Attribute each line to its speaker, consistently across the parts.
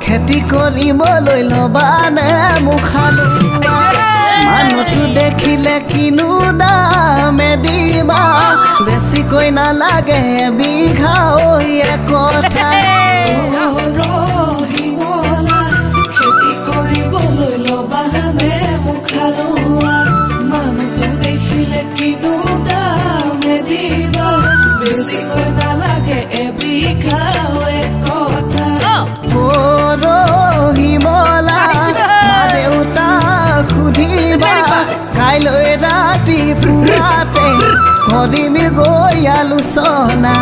Speaker 1: খেতি কৰিবলৈ লবানে মুখালো মানুহটো দেখিলে কিনো দামে দিবা বেছিকৈ নালাগে বিঘা কথা খেতি কৰিবলৈ লবানে মুখালো মানুহটো দেখিলে কিনো দামে দিবা বেছিকৈ নালাগে বিঘা কথা সুধিবা কাইলৈ ৰাতি পুৱাতে কৰিমি গৈ আলোচনা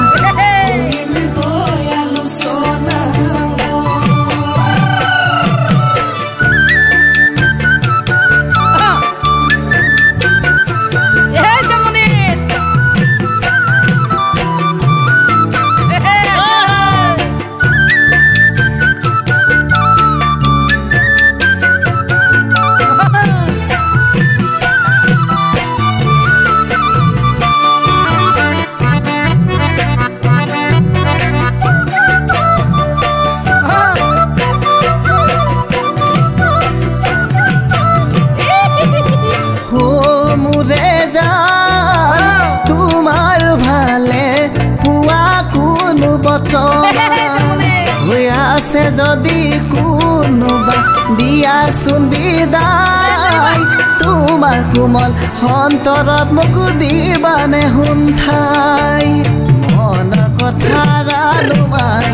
Speaker 1: আছে যদি কোনোবা দিয়াচোন বিদায় তোমাৰ কোমল অন্তৰত মোক দিবানে হুন্ঠাই মনৰ কথা ৰালুমাই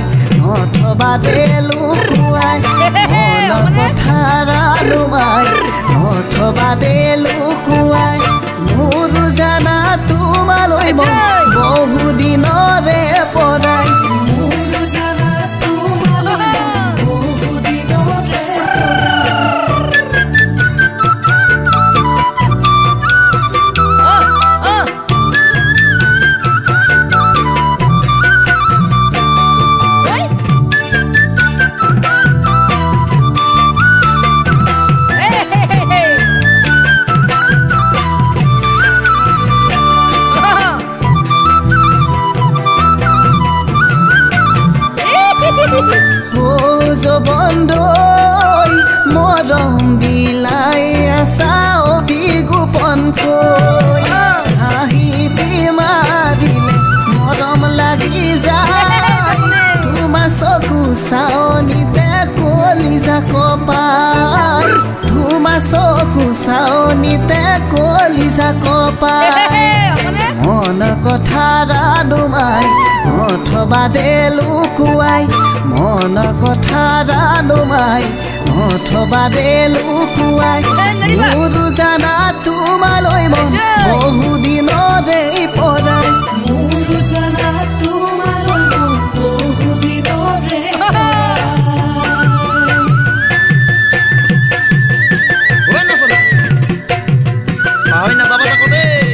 Speaker 1: অথবা লুকুৱাই মনৰ কথা ৰালুমাই অথবা লুকুৱাই মোৰ জানা তোমালৈ বহু দিনৰে পৰাই বন্ধই মৰম বিলাই আছা অতি গোপনকৈ হাঁহি দি মাৰিলে মৰম লাগি যায় তোমাৰ চকু চাৱনিতে কলিজা কপাই তোমাৰ চকু চাৱনিতে কলিজা কপাই মনৰ কথা ৰালুমাই অথবা লুকুৱাই মনৰ কথা ৰালুমাই অথবা লুকুৱাই মোৰ জানা তোমালৈ মন বহু দিনৰে পৰাই মোৰ জানা তোমালৈ মন বহু দিনৰে
Speaker 2: পাহৰি নাযাবা তাকো দেই